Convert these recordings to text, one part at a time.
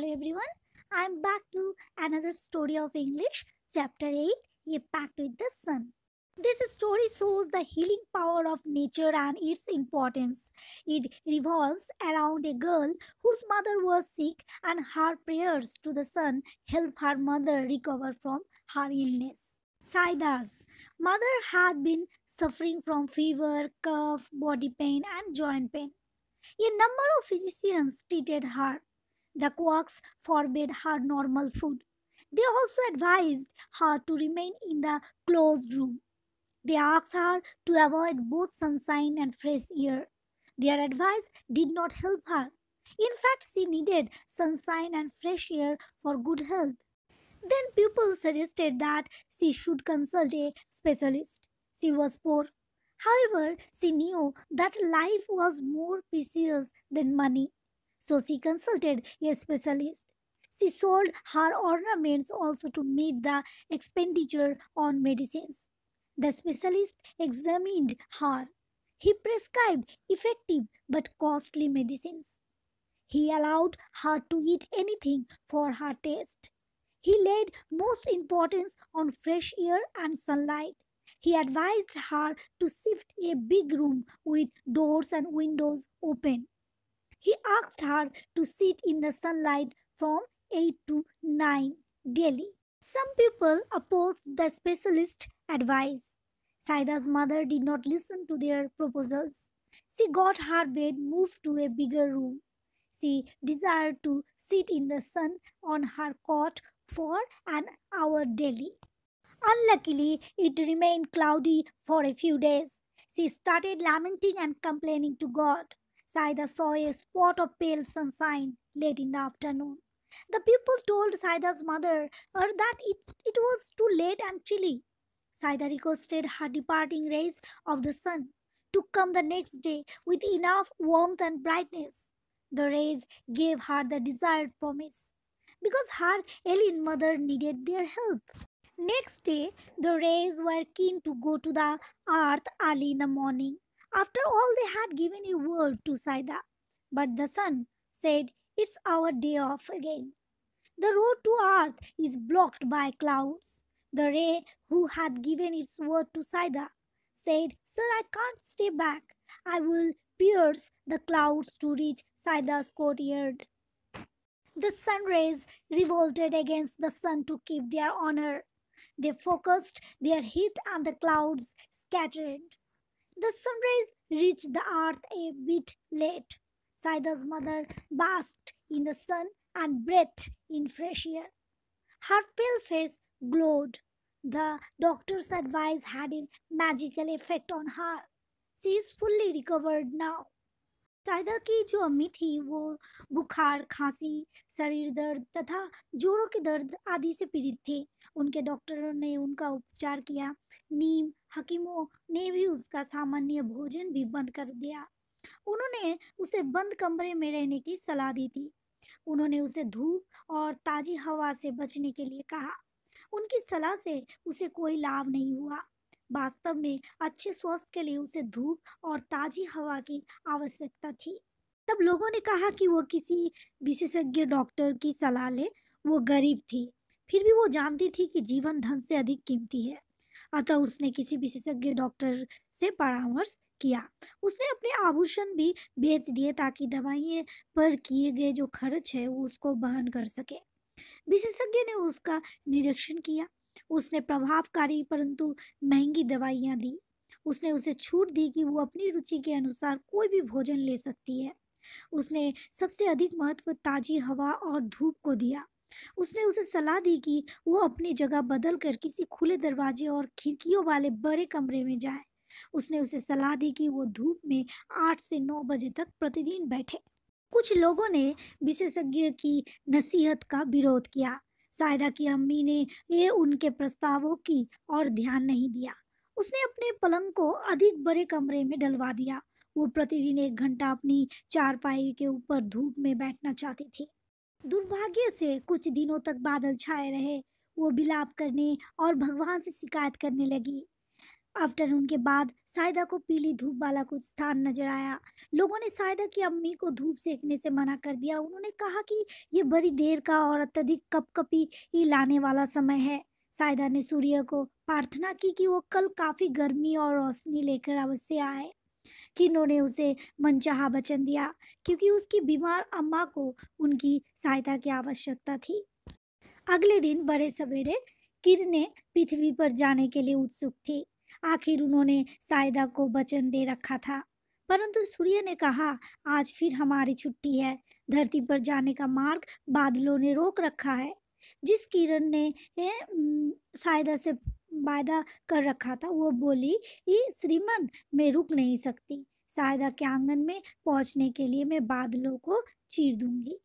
Hello everyone, I'm back to another story of English, chapter 8, A Pact with the Sun. This story shows the healing power of nature and its importance. It revolves around a girl whose mother was sick, and her prayers to the sun help her mother recover from her illness. Saida's mother had been suffering from fever, cough, body pain, and joint pain. A number of physicians treated her. The quacks forbade her normal food. They also advised her to remain in the closed room. They asked her to avoid both sunshine and fresh air. Their advice did not help her. In fact, she needed sunshine and fresh air for good health. Then people suggested that she should consult a specialist. She was poor. However, she knew that life was more precious than money. So she consulted a specialist. She sold her ornaments also to meet the expenditure on medicines. The specialist examined her. He prescribed effective but costly medicines. He allowed her to eat anything for her taste. He laid most importance on fresh air and sunlight. He advised her to shift a big room with doors and windows open. He asked her to sit in the sunlight from 8 to 9 daily. Some people opposed the specialist advice. Saida's mother did not listen to their proposals. She got her bed moved to a bigger room. She desired to sit in the sun on her cot for an hour daily. Unluckily, it remained cloudy for a few days. She started lamenting and complaining to God. Saida saw a spot of pale sunshine late in the afternoon. The people told Saida's mother that it was too late and chilly. Saida requested her departing rays of the sun to come the next day with enough warmth and brightness. The rays gave her the desired promise because her alien mother needed their help. Next day, the rays were keen to go to the earth early in the morning. After all, they had given a word to Saida. But the sun said, "It's our day off again." The road to earth is blocked by clouds. The ray who had given its word to Saida said, "Sir, I can't stay back. I will pierce the clouds to reach Saida's courtyard." The sun rays revolted against the sun to keep their honor. They focused their heat and the clouds scattered. The sun rays reached the earth a bit late. Saida's mother basked in the sun and breathed in fresh air. Her pale face glowed. The doctor's advice had a magical effect on her. She is fully recovered now. Saida की जो अम्मी थी वो बुखार, खांसी, शरीर दर्द तथा जोड़ों के दर्द आदि से पीड़ित थे। उनके डॉक्टरों ने उनका उपचार किया। नीम हकीमों ने भी उसका सामान्य भोजन भी बंद कर दिया। उन्होंने उसे बंद कमरे में रहने की सलाह दी थी। उन्होंने उसे धूप और ताजी हवा से बचने के लिए कहा। उनकी सलाह से उसे कोई लाभ नहीं हुआ। वास्तव में अच्छे स्वास्थ्य के लिए उसे धूप और ताजी हवा की आवश्यकता थी। तब लोगों ने कहा कि वो किसी विशेषज्ञ डॉक्टर की सलाह ले। वो गरीब थी, फिर भी वो जानती थी कि जीवन धन से अधिक कीमती है। अतः उसने किसी विशेषज्ञ डॉक्टर से परामर्श किया। उसने अपने आभूषण भी बेच दिए ताकि दवाइयों पर किए गए जो खर्च है वो उसको वहन कर सके। विशेषज्ञ ने उसका निरीक्षण किया। उसने प्रभावकारी परंतु महंगी दवाइयां दी। उसने उसे छूट दी कि वो अपनी रुचि के अनुसार कोई भी भोजन ले सकती है। उसने सबसे अधिक महत्व ताजी हवा और धूप को दिया। उसने उसे सलाह दी कि वो अपनी जगह बदल कर किसी खुले दरवाजे और खिड़कियों वाले बड़े कमरे में जाए। उसने उसे सलाह दी कि वो धूप में 8 से 9 बजे तक प्रतिदिन बैठे। कुछ लोगों ने विशेषज्ञ की नसीहत का विरोध किया। सायदा की अम्मी ने ये उनके प्रस्तावों की और ध्यान नहीं दिया। उसने अपने पलंग को अधिक बड़े कमरे में डलवा दिया। वो प्रतिदिन 1 घंटा अपनी चारपाई के ऊपर धूप में बैठना चाहती थी। दुर्भाग्य से कुछ दिनों तक बादल छाए रहे। वो विलाप करने और भगवान से शिकायत करने लगी। आफ्टरनून के बाद सायदा को पीली धूप वाला कुछ स्थान नजर आया। लोगों ने सायदा की अम्मी को धूप सेकने से मना कर दिया। उन्होंने कहा कि ये बड़ी देर का और अत्यधिक कपकपी ही लाने वाला समय है। सायदा ने सूर्य को प्रार्थना की कि वो कल काफी गर्मी और रोशनी लेकर अवश्य आए। किन्नों ने उसे मनचाहा वचन दिया क्योंकि उसकी बीमार अम्मा को उनकी सहायता की आवश्यकता थी। अगले दिन बड़े सवेरे किरणें पृथ्वी पर जाने के लिए उत्सुक थी। आखिर उन्होंने सायदा को वचन दे रखा था। परंतु सूर्य ने कहा, आज फिर हमारी छुट्टी है। धरती पर जाने का मार्ग बादलों ने रोक रखा है। जिस किरण ने सायदा से वायदा कर रखा था वो बोली, ये श्रीमान, मैं रुक नहीं सकती। सायदा के आंगन में पहुंचने के लिए मैं बादलों को चीर दूंगी।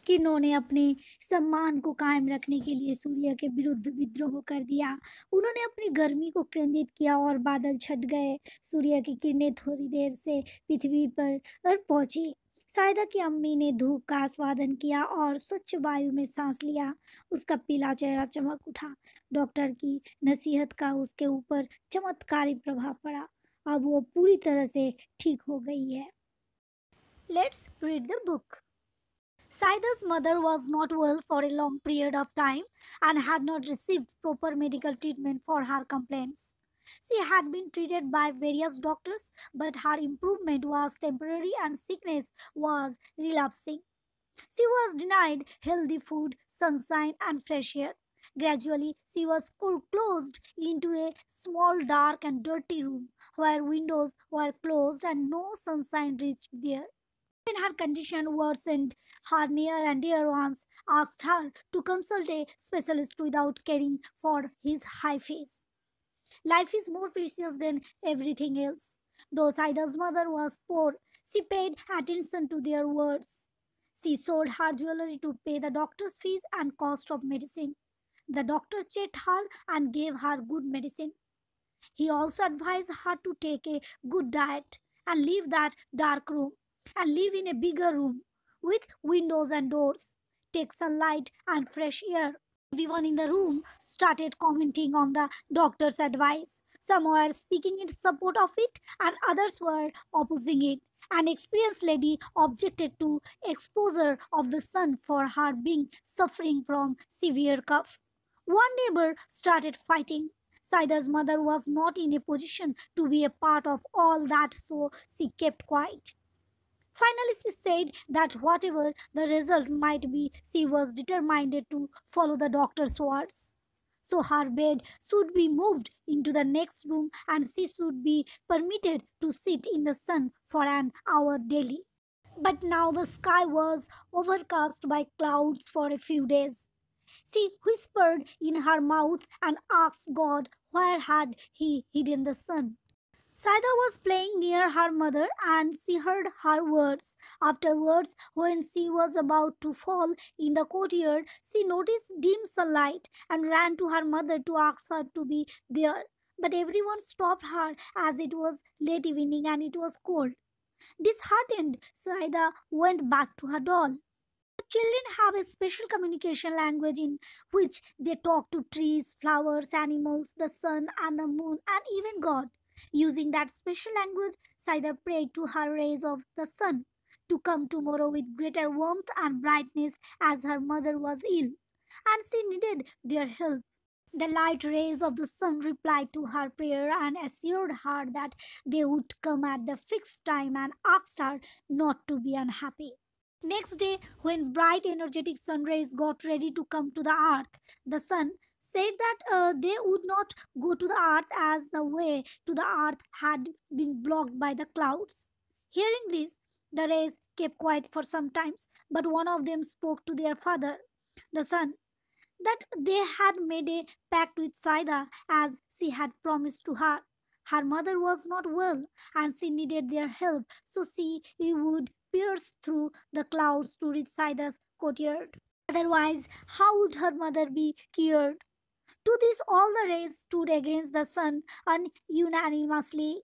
किन्नों ने अपने सम्मान को कायम रखने के लिए सूर्य के विरुद्ध विद्रोह कर दिया। उन्होंने अपनी गर्मी को केंद्रित किया और बादल छट गए। सूर्य की किरणें थोड़ी देर से पृथ्वी पर पहुंची। सायदा की अम्मी ने धूप का आस्वादन किया और स्वच्छ वायु में सांस लिया। उसका पीला चेहरा चमक उठा। डॉक्टर की नसीहत का उसके ऊपर चमत्कारी प्रभाव पड़ा। अब वो पूरी तरह से ठीक हो गई है। Let's read the book. Saida's mother was not well for a long period of time and had not received proper medical treatment for her complaints. She had been treated by various doctors, but her improvement was temporary and sickness was relapsing. She was denied healthy food, sunshine, and fresh air. Gradually, she was closed into a small, dark, and dirty room where windows were closed and no sunshine reached there. When her condition worsened, her near and dear ones asked her to consult a specialist without caring for his high fees. Life is more precious than everything else. Though Saida's mother was poor, she paid attention to their words. She sold her jewelry to pay the doctor's fees and cost of medicine. The doctor checked her and gave her good medicine. He also advised her to take a good diet and leave that dark room and live in a bigger room with windows and doors. Take sunlight and fresh air. Everyone in the room started commenting on the doctor's advice. Some were speaking in support of it, and others were opposing it. An experienced lady objected to exposure of the sun for her being suffering from severe cough. One neighbor started fighting. Saida's mother was not in a position to be a part of all that, so she kept quiet. Finally, she said that whatever the result might be, she was determined to follow the doctor's words. So her bed should be moved into the next room and she should be permitted to sit in the sun for an hour daily. But now the sky was overcast by clouds for a few days. She whispered in her mouth and asked God where had he hidden the sun. Saida was playing near her mother and she heard her words. Afterwards, when she was about to fall in the courtyard, she noticed dim sunlight and ran to her mother to ask her to be there. But everyone stopped her as it was late evening and it was cold. Disheartened, Saida went back to her doll. Children have a special communication language in which they talk to trees, flowers, animals, the sun, and the moon, and even God. Using that special language, Saida prayed to her rays of the sun to come tomorrow with greater warmth and brightness as her mother was ill, and she needed their help. The light rays of the sun replied to her prayer and assured her that they would come at the fixed time and asked her not to be unhappy. Next day, when bright, energetic sun rays got ready to come to the earth, the sun said that they would not go to the earth as the way to the earth had been blocked by the clouds. Hearing this, the rays kept quiet for some time, but one of them spoke to their father, the sun, that they had made a pact with Saida as she had promised to her. Her mother was not well and she needed their help, so she would pierce through the clouds to reach Saida's courtyard. Otherwise, how would her mother be cured? To this, all the rays stood against the sun unanimously.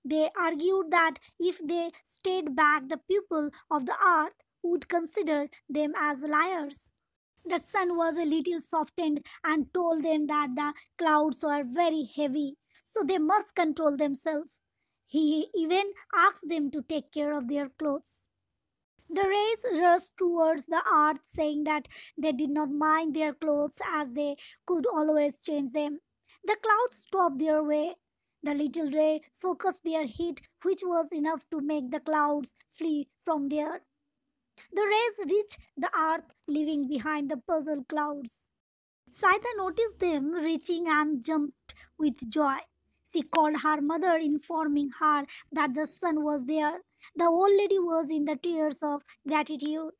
They argued that if they stayed back, the people of the earth would consider them as liars. The sun was a little softened and told them that the clouds were very heavy. so they must control themselves. He even asked them to take care of their clothes. The rays rushed towards the earth, saying that they did not mind their clothes as they could always change them. The clouds stopped their way. The little ray focused their heat, which was enough to make the clouds flee from there. The rays reached the earth, leaving behind the puzzled clouds. Saida noticed them reaching and jumped with joy. She called her mother, informing her that the sun was there. The old lady was in the tears of gratitude.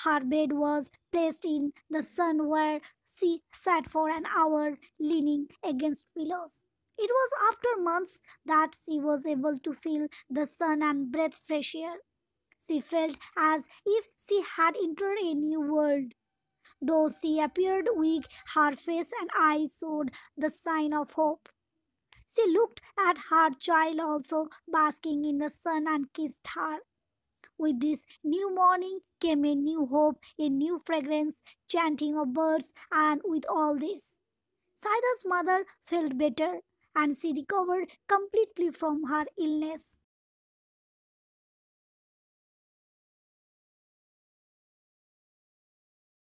Her bed was placed in the sun where she sat for an hour, leaning against pillows. It was after months that she was able to feel the sun and breathe fresh air. She felt as if she had entered a new world. Though she appeared weak, her face and eyes showed the sign of hope. She looked at her child also basking in the sun and kissed her. With this new morning came a new hope, a new fragrance, chanting of birds, and with all this, Saida's mother felt better and she recovered completely from her illness.